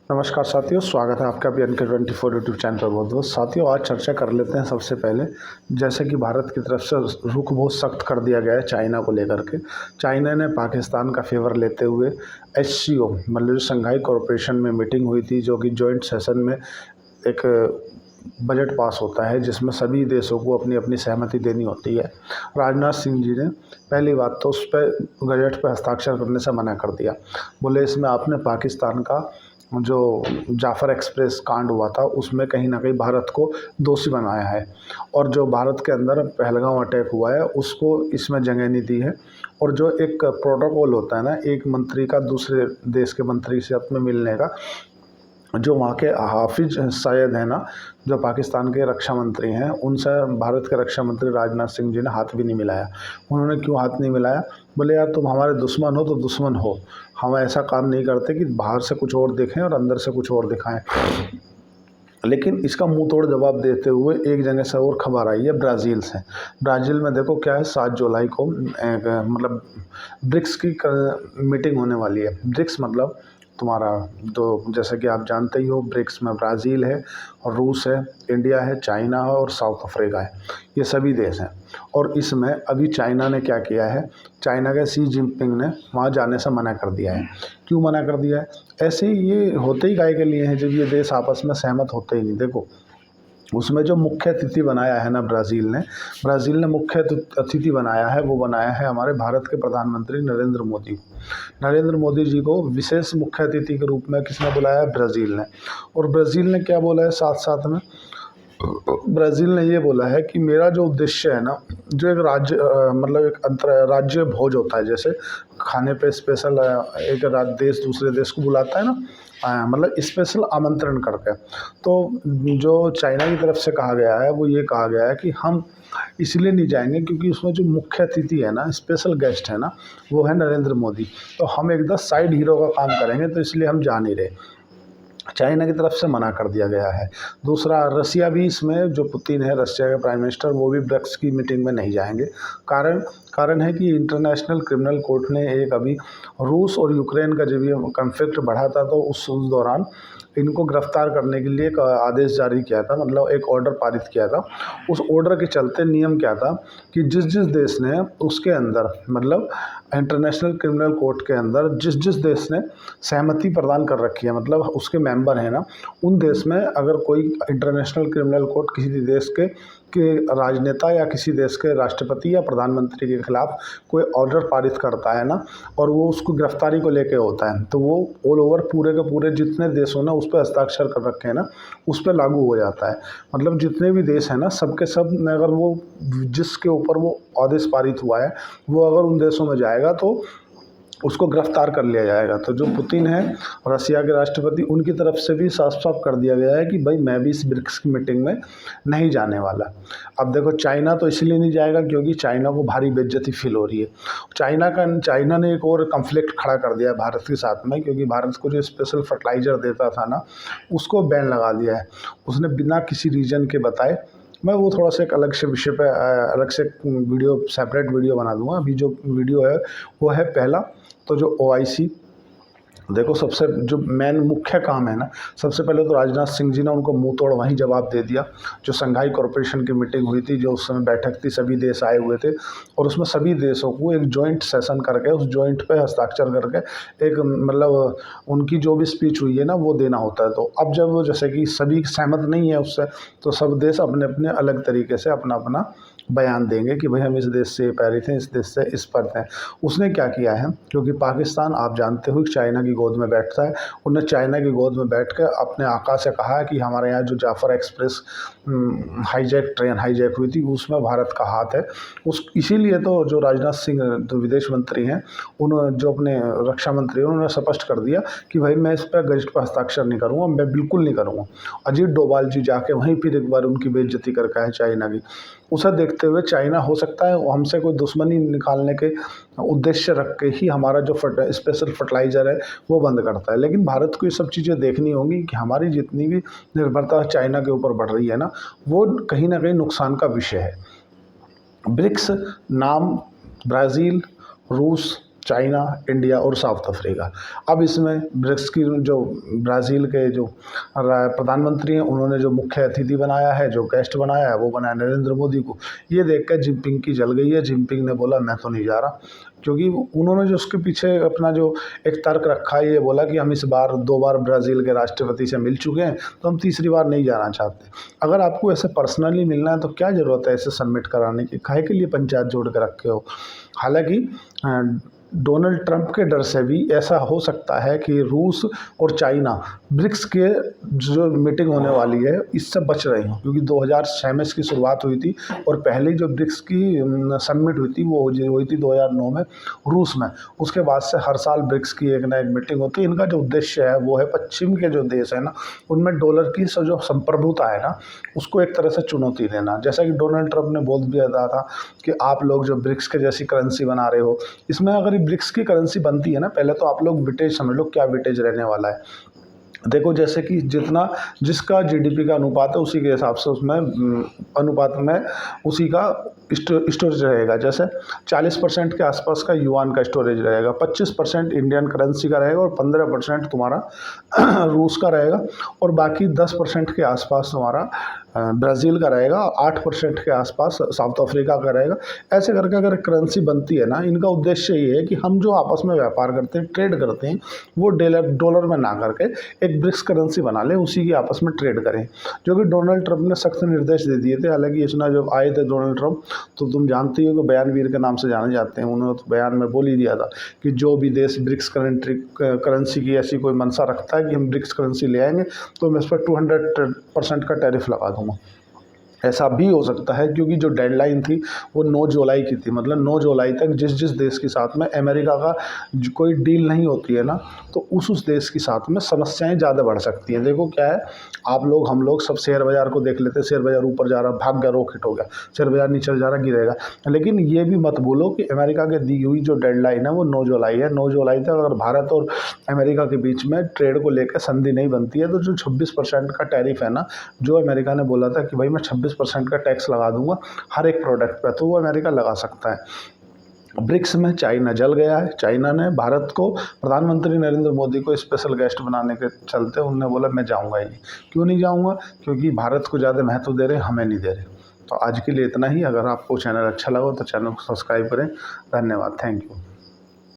नमस्कार साथियों, स्वागत है आपका भी NK24 यूट्यूब चैनल पर। बहुत बहुत साथियों, आज चर्चा कर लेते हैं। सबसे पहले जैसे कि भारत की तरफ से रुख बहुत सख्त कर दिया गया है चाइना को लेकर के। चाइना ने पाकिस्तान का फेवर लेते हुए SCO मतलब जो शंघाई कॉरपोरेशन में मीटिंग हुई थी, जो कि जॉइंट सेशन में एक बजट पास होता है जिसमें सभी देशों को अपनी अपनी सहमति देनी होती है। राजनाथ सिंह जी ने पहली बात तो उस पर बजट पर हस्ताक्षर करने से मना कर दिया। बोले इसमें आपने पाकिस्तान का जो जाफ़र एक्सप्रेस कांड हुआ था उसमें कहीं ना कहीं भारत को दोषी बनाया है, और जो भारत के अंदर पहलगाम अटैक हुआ है उसको इसमें जगह नहीं दी है। और जो एक प्रोटोकॉल होता है ना, एक मंत्री का दूसरे देश के मंत्री से अपने मिलने का, जो वहाँ के हाफिज सईद हैं ना, जो पाकिस्तान के रक्षा मंत्री हैं, उनसे भारत के रक्षा मंत्री राजनाथ सिंह जी ने हाथ भी नहीं मिलाया। उन्होंने क्यों हाथ नहीं मिलाया? बोले यार तुम हमारे दुश्मन हो तो दुश्मन हो, हम ऐसा काम नहीं करते कि बाहर से कुछ और देखें और अंदर से कुछ और दिखाएं। लेकिन इसका मुंह तोड़ जवाब देते हुए एक जगह से और खबर आई है ब्राज़ील से। ब्राज़ील में देखो क्या है, 7 जुलाई को मतलब ब्रिक्स की मीटिंग होने वाली है। ब्रिक्स मतलब तुम्हारा तो जैसे कि आप जानते ही हो, ब्रिक्स में ब्राज़ील है और रूस है, इंडिया है, चाइना है और साउथ अफ्रीका है। ये सभी देश हैं। और इसमें अभी चाइना ने क्या किया है, चाइना के शी जिनपिंग ने वहाँ जाने से मना कर दिया है। क्यों मना कर दिया है? ऐसे ही ये होते ही काहे के लिए हैं, जब ये देश आपस में सहमत होते ही नहीं। देखो उसमें जो मुख्य अतिथि बनाया है ना ब्राज़ील ने मुख्य अतिथि बनाया है, वो बनाया है हमारे भारत के प्रधानमंत्री नरेंद्र मोदी। नरेंद्र मोदी जी को विशेष मुख्य अतिथि के रूप में किसने बुलाया है? ब्राज़ील ने। और ब्राज़ील ने क्या बोला है साथ साथ में? ब्राज़ील ने ये बोला है कि मेरा जो उद्देश्य है ना, जो एक राज्य मतलब एक अंतर्राज्यीय भोज होता है, जैसे खाने पे स्पेशल एक देश दूसरे देश को बुलाता है ना, मतलब स्पेशल आमंत्रण करके। तो जो चाइना की तरफ से कहा गया है वो ये कहा गया है कि हम इसलिए नहीं जाएंगे क्योंकि उसमें जो मुख्य अतिथि है ना, स्पेशल गेस्ट है ना, वो है नरेंद्र मोदी। तो हम एकदम साइड हीरो का काम करेंगे, तो इसलिए हम जा नहीं रहे। चाइना की तरफ से मना कर दिया गया है। दूसरा, रसिया भी इसमें, जो पुतिन है रसिया के प्राइम मिनिस्टर, वो भी ब्रिक्स की मीटिंग में नहीं जाएंगे। कारण है कि इंटरनेशनल क्रिमिनल कोर्ट ने एक अभी रूस और यूक्रेन का जब ये कन्फ्लिक्ट बढ़ा था, तो उस दौरान इनको गिरफ्तार करने के लिए एक आदेश जारी किया था, मतलब एक ऑर्डर पारित किया था। उस ऑर्डर के चलते नियम क्या था कि जिस जिस देश ने उसके अंदर, मतलब इंटरनेशनल क्रिमिनल कोर्ट के अंदर जिस जिस देश ने सहमति प्रदान कर रखी है, मतलब उसके मेंबर हैं ना, उन देश में अगर कोई इंटरनेशनल क्रिमिनल कोर्ट किसी देश के राजनेता या किसी देश के राष्ट्रपति या प्रधानमंत्री के खिलाफ कोई ऑर्डर पारित करता है ना, और वो उसको गिरफ्तारी को लेके होता है, तो वो ऑल ओवर पूरे के पूरे जितने देशों ने उस पर हस्ताक्षर कर रखे हैं ना, उस पर लागू हो जाता है। मतलब जितने भी देश हैं ना, सबके सब में अगर वो जिसके ऊपर वो आदेश पारित हुआ है, वो अगर उन देशों में जाएगा तो उसको गिरफ्तार कर लिया जाएगा। तो जो पुतिन है रसिया के राष्ट्रपति, उनकी तरफ से भी साफ साफ कर दिया गया है कि भाई मैं भी इस ब्रिक्स की मीटिंग में नहीं जाने वाला। अब देखो चाइना तो इसलिए नहीं जाएगा क्योंकि चाइना को भारी बेइज्जती फील हो रही है। चाइना ने एक और कन्फ्लिक्ट खड़ा कर दिया है भारत के साथ में, क्योंकि भारत को जो स्पेशल फर्टिलाइज़र देता था ना, उसको बैन लगा दिया है उसने बिना किसी रीज़न के बताए। मैं वो थोड़ा सा एक अलग से विषय पे अलग से वीडियो, सेपरेट वीडियो बना दूंगा। अभी जो वीडियो है वो है पहला, तो जो OIC, देखो सबसे जो मेन मुख्य काम है ना, सबसे पहले तो राजनाथ सिंह जी ने उनको मुंह तोड़ वहीं जवाब दे दिया। जो शंघाई कॉरपोरेशन की मीटिंग हुई थी, जो उस समय बैठक थी, सभी देश आए हुए थे, और उसमें सभी देशों को एक जॉइंट सेशन करके उस जॉइंट पे हस्ताक्षर करके एक मतलब उनकी जो भी स्पीच हुई है ना, वो देना होता है। तो अब जब जैसे कि सभी सहमत नहीं है उससे, तो सब देश अपने अपने अलग तरीके से अपना अपना बयान देंगे कि भाई हम इस देश से प्रेरित हैं, इस देश से इस पर हैं। उसने क्या किया है, क्योंकि पाकिस्तान आप जानते हो चाइना की गोद में बैठता है, उन्होंने चाइना की गोद में बैठ कर अपने आका से कहा कि हमारे यहाँ जो जाफ़र एक्सप्रेस ट्रेन हाईजैक हुई थी, उसमें भारत का हाथ है। इसीलिए तो जो राजनाथ सिंह जो विदेश मंत्री हैं, उन्होंने जो अपने रक्षा मंत्री हैं, उन्होंने स्पष्ट कर दिया कि भाई मैं इस पर गजट पर हस्ताक्षर नहीं करूँगा, मैं बिल्कुल नहीं करूँगा। अजीत डोभाल जी जाके वहीं फिर एक बार उनकी बेइज्जती करके है चाइना की। उसे देखते हुए चाइना हो सकता है हमसे कोई दुश्मनी निकालने के उद्देश्य रख के ही हमारा जो स्पेशल फर्टिलाइज़र है वो बंद करता है। लेकिन भारत को ये सब चीज़ें देखनी होंगी कि हमारी जितनी भी निर्भरता चाइना के ऊपर बढ़ रही है ना, वो कहीं ना कहीं नुकसान का विषय है। ब्रिक्स नाम ब्राज़ील, रूस, चाइना, इंडिया और साउथ अफ्रीका। अब इसमें ब्रिक्स की जो ब्राज़ील के जो प्रधानमंत्री हैं, उन्होंने जो मुख्य अतिथि बनाया है, जो गेस्ट बनाया है, वो बनाया नरेंद्र मोदी को। ये देख कर जिनपिंग की जल गई है। जिनपिंग ने बोला मैं तो नहीं जा रहा, क्योंकि उन्होंने जो उसके पीछे अपना जो एक तर्क रखा है, ये बोला कि हम इस बार 2 बार ब्राज़ील के राष्ट्रपति से मिल चुके हैं, तो हम तीसरी बार नहीं जाना चाहते। अगर आपको ऐसे पर्सनली मिलना है तो क्या ज़रूरत है ऐसे सबमिट कराने की, काहे के लिए पंचायत जोड़ के रखे हो। हालांकि डोनाल्ड ट्रंप के डर से भी ऐसा हो सकता है कि रूस और चाइना ब्रिक्स के जो मीटिंग होने वाली है इससे बच रहे हों, क्योंकि 2006 में इसकी शुरुआत हुई थी और पहली जो ब्रिक्स की समिट हुई थी वो हुई थी 2009 में रूस में। उसके बाद से हर साल ब्रिक्स की एक ना एक मीटिंग होती है। इनका जो उद्देश्य है वो है पश्चिम के जो देश है ना, उनमें डॉलर की जो संप्रभुता है ना, उसको एक तरह से चुनौती देना। जैसा कि डोनाल्ड ट्रंप ने बोल दिया था कि आप लोग जो ब्रिक्स के जैसी करेंसी बना रहे हो, इसमें अगर ब्रिक्स की करेंसी बनती है ना, पहले तो आप लोग विटेज समझ लो क्या विटेज रहने वाला है। देखो जैसे कि जिसका जीडीपी का अनुपात है उसी के हिसाब से उसमें अनुपात में उसी का स्टोरेज रहेगा। जैसे 40% के आसपास का युआन का स्टोरेज रहेगा, 25% इंडियन करेंसी का रहेगा और 15% तुम्हारा रूस का रहेगा और बाकी 10% के आसपास तुम्हारा ब्राज़ील का रहेगा, 8% के आसपास साउथ अफ्रीका का रहेगा। ऐसे करके अगर करेंसी बनती है ना, इनका उद्देश्य ये है कि हम जो आपस में व्यापार करते हैं, ट्रेड करते हैं, वो डॉलर में ना करके एक ब्रिक्स करेंसी बना लें, उसी की आपस में ट्रेड करें, जो कि डोनाल्ड ट्रंप ने सख्त निर्देश दे दिए थे। हालांकि इसमें जब आए थे डोनाल्ड ट्रंप, तो तुम जानती हो कि बयानवीर के नाम से जाने जाते हैं। उन्होंने तो बयान में बोल ही दिया था कि जो भी देश ब्रिक्स करेंसी की ऐसी कोई मंशा रखता है कि हम ब्रिक्स करेंसी ले आएंगे, तो मैं इस पर 200% का टैरिफ लगा दूंगा। ऐसा भी हो सकता है क्योंकि जो डेडलाइन थी वो 9 जुलाई की थी, मतलब 9 जुलाई तक जिस देश के साथ में अमेरिका का कोई डील नहीं होती है ना, तो उस देश के साथ में समस्याएं ज़्यादा बढ़ सकती हैं। देखो क्या है, आप लोग हम लोग सब शेयर बाज़ार को देख लेते हैं, शेयर बाज़ार ऊपर जा रहा, भाग गया, रॉकेट हो गया, शेयर बाज़ार नीचे जा रहा, गिरेगा। लेकिन ये भी मत भूलो कि अमेरिका के दी हुई जो डेडलाइन है वो 9 जुलाई है। 9 जुलाई तक अगर भारत और अमेरिका के बीच में ट्रेड को लेकर संधि नहीं बनती है, तो जो 26% का टैरिफ है ना, जो अमेरिका ने बोला था कि भाई मैं 26% का टैक्स लगा दूंगा हर एक प्रोडक्ट पर, तो वो अमेरिका लगा सकता है। ब्रिक्स में चाइना जल गया है। चाइना ने भारत को, प्रधानमंत्री नरेंद्र मोदी को स्पेशल गेस्ट बनाने के चलते उन्होंने बोला मैं जाऊंगा ही नहीं। क्यों नहीं जाऊंगा? क्योंकि भारत को ज़्यादा महत्व दे रहे हैं, हमें नहीं दे रहे। तो आज के लिए इतना ही। अगर आपको चैनल अच्छा लगा तो चैनल को सब्सक्राइब करें। धन्यवाद, थैंक यू।